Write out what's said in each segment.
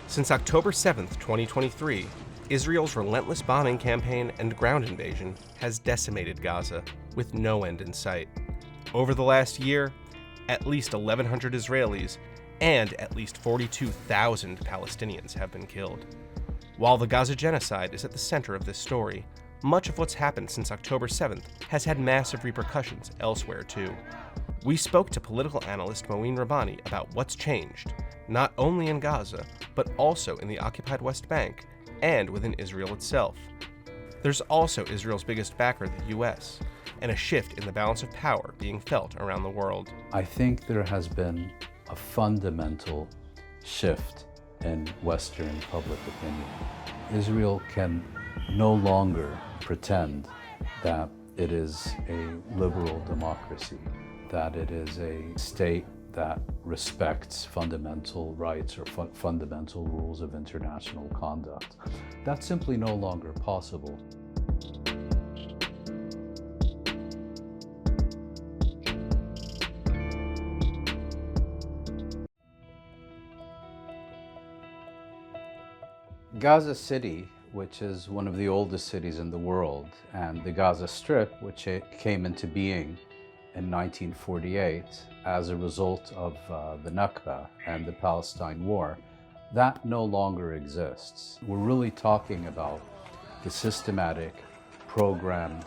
Since October 7th, 2023, Israel's relentless bombing campaign and ground invasion has decimated Gaza, with no end in sight. Over the last year, at least 1,100 Israelis and at least 42,000 Palestinians have been killed. While the Gaza genocide is at the center of this story, much of what's happened since October 7th has had massive repercussions elsewhere too. We spoke to political analyst Mouin Rabbani about what's changed, not only in Gaza, but also in the occupied West Bank and within Israel itself. There's also Israel's biggest backer, the US, and a shift in the balance of power being felt around the world. I think there has been a fundamental shift in Western public opinion. Israel can no longer pretend that it is a liberal democracy, that it is a state that respects fundamental rights or fundamental rules of international conduct. That's simply no longer possible. Gaza City, which is one of the oldest cities in the world, and the Gaza Strip, which came into being in 1948 as a result of the Nakba and the Palestine War, that no longer exists. We're really talking about the systematic, programmed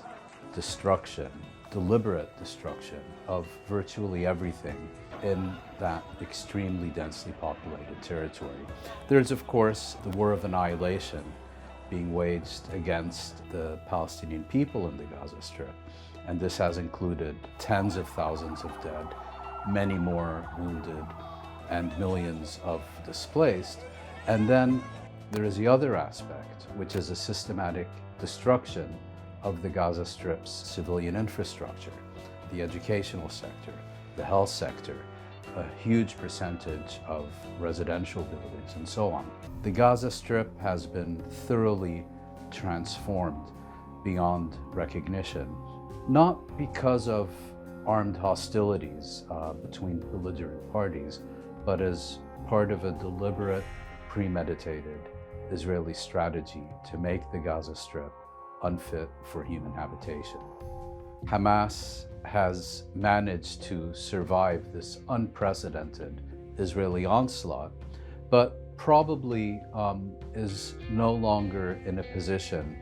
destruction, deliberate destruction of virtually everything in that extremely densely populated territory. There's, of course, the war of annihilation being waged against the Palestinian people in the Gaza Strip. And this has included tens of thousands of dead, many more wounded, and millions of displaced. And then there is the other aspect, which is a systematic destruction of the Gaza Strip's civilian infrastructure, the educational sector, the health sector, a huge percentage of residential buildings, and so on. The Gaza Strip has been thoroughly transformed beyond recognition, not because of armed hostilities between belligerent parties, but as part of a deliberate, premeditated Israeli strategy to make the Gaza Strip unfit for human habitation. Hamas has managed to survive this unprecedented Israeli onslaught, but probably is no longer in a position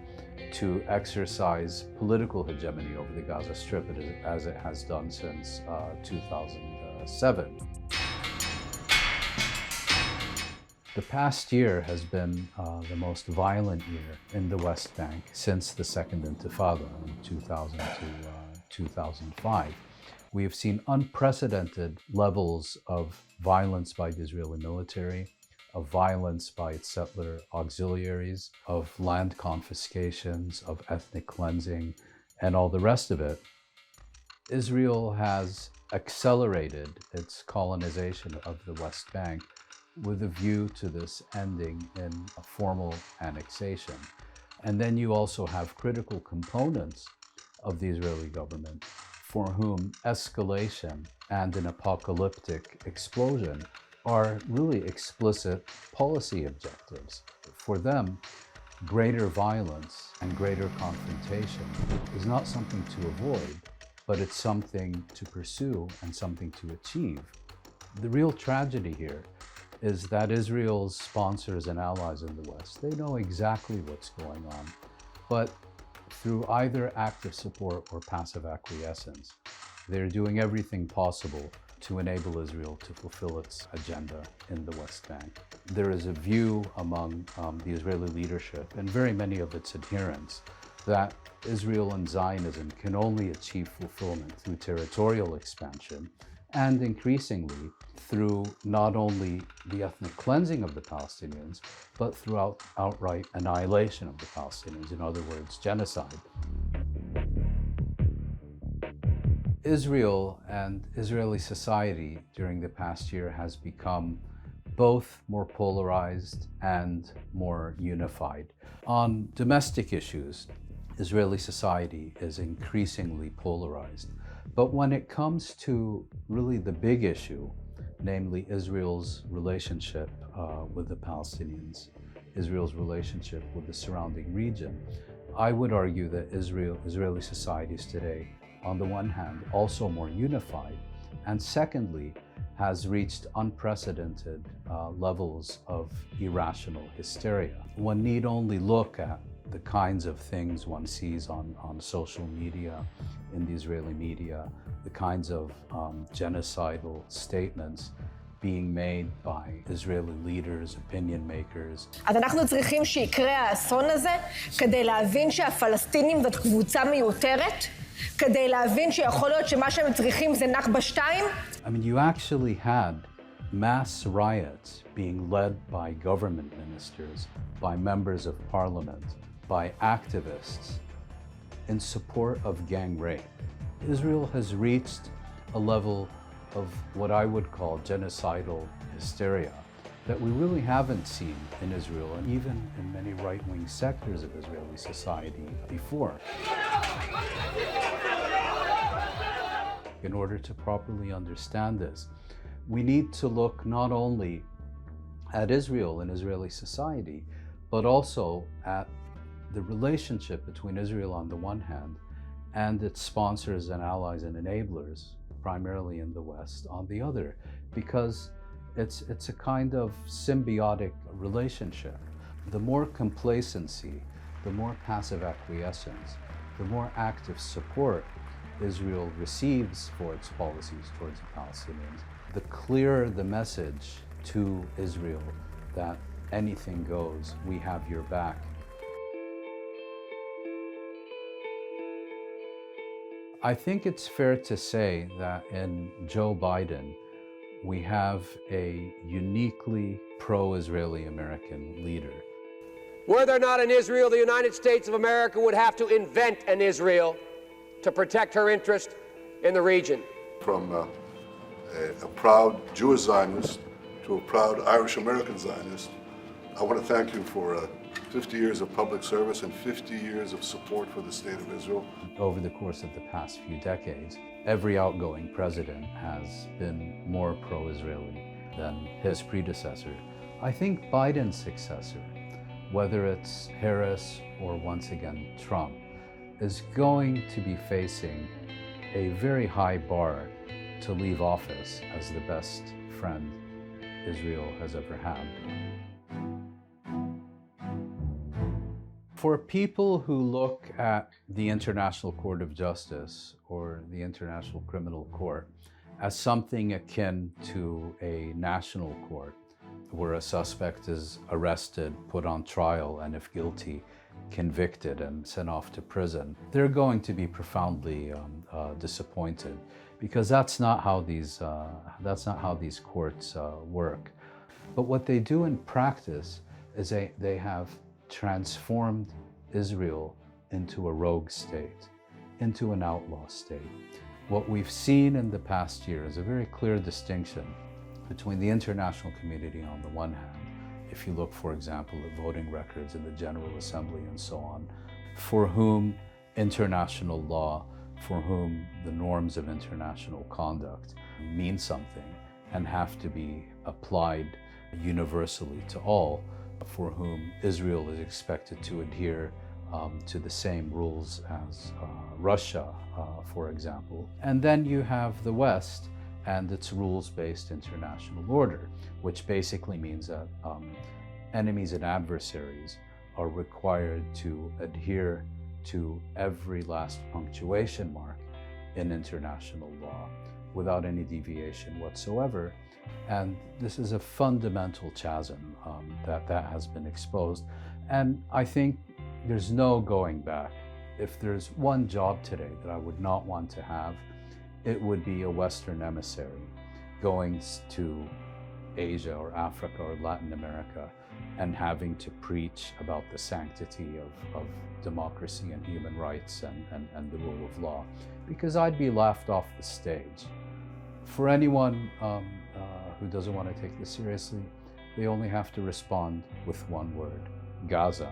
to exercise political hegemony over the Gaza Strip as it has done since 2007. The past year has been the most violent year in the West Bank since the Second Intifada in 2000 to 2005. We have seen unprecedented levels of violence by the Israeli military, of violence by its settler auxiliaries, of land confiscations, of ethnic cleansing, and all the rest of it. Israel has accelerated its colonization of the West Bank with a view to this ending in a formal annexation. And then you also have critical components of the Israeli government for whom escalation and an apocalyptic explosion are really explicit policy objectives. For them, greater violence and greater confrontation is not something to avoid, but it's something to pursue and something to achieve. The real tragedy here is that Israel's sponsors and allies in the West, they know exactly what's going on, but through either active support or passive acquiescence, they're doing everything possible to enable Israel to fulfill its agenda in the West Bank. There is a view among the Israeli leadership and very many of its adherents that Israel and Zionism can only achieve fulfillment through territorial expansion and increasingly through not only the ethnic cleansing of the Palestinians, but through outright annihilation of the Palestinians, in other words, genocide. Israel and Israeli society during the past year has become both more polarized and more unified. On domestic issues, Israeli society is increasingly polarized. But when it comes to really the big issue, namely Israel's relationship with the Palestinians, Israel's relationship with the surrounding region, I would argue that Israeli society is today, on the one hand, also more unified, and secondly, has reached unprecedented levels of irrational hysteria. One need only look at the kinds of things one sees on social media, in the Israeli media, the kinds of genocidal statements being made by Israeli leaders, opinion makers. אז אנחנו צריכים שיקרה האסון הזה כדי להבין שהפלסטינים זאת קבוצה מיותרת, כדי להבין שיכול להיות שמה שהם צריכים זה נכבה 2. I mean, you actually had mass riots being led by government ministers, by members of parliament, by activists in support of gang rape. Israel has reached a level of what I would call genocidal hysteria that we really haven't seen in Israel and even in many right-wing sectors of Israeli society before. In order to properly understand this, we need to look not only at Israel and Israeli society, but also at the relationship between Israel on the one hand and its sponsors and allies and enablers, primarily in the West, on the other, because it's a kind of symbiotic relationship. The more complacency, the more passive acquiescence, the more active support Israel receives for its policies towards the Palestinians, the clearer the message to Israel that anything goes, we have your back. I think it's fair to say that in Joe Biden, we have a uniquely pro-Israeli American leader. Were there not an Israel, the United States of America would have to invent an Israel to protect her interest in the region. From a proud Jewish Zionist to a proud Irish American Zionist, I want to thank you for 50 years of public service and 50 years of support for the State of Israel. Over the course of the past few decades, every outgoing president has been more pro-Israeli than his predecessor. I think Biden's successor, whether it's Harris or once again Trump, is going to be facing a very high bar to leave office as the best friend Israel has ever had. For people who look at the International Court of Justice or the International Criminal Court as something akin to a national court, where a suspect is arrested, put on trial, and if guilty, convicted and sent off to prison, they're going to be profoundly disappointed, because that's not how these courts work. But what they do in practice is they have transformed Israel into a rogue state, into an outlaw state. What we've seen in the past year is a very clear distinction between the international community on the one hand, if you look, for example, at voting records in the General Assembly and so on, for whom international law, for whom the norms of international conduct mean something and have to be applied universally to all, for whom Israel is expected to adhere to the same rules as Russia, for example. And then you have the West and its rules-based international order, which basically means that enemies and adversaries are required to adhere to every last punctuation mark in international law without any deviation whatsoever. And this is a fundamental chasm that has been exposed. And I think there's no going back. If there's one job today that I would not want to have, it would be a Western emissary going to Asia or Africa or Latin America and having to preach about the sanctity of democracy and human rights and the rule of law, because I'd be laughed off the stage. For anyone who doesn't want to take this seriously, they only have to respond with one word: Gaza.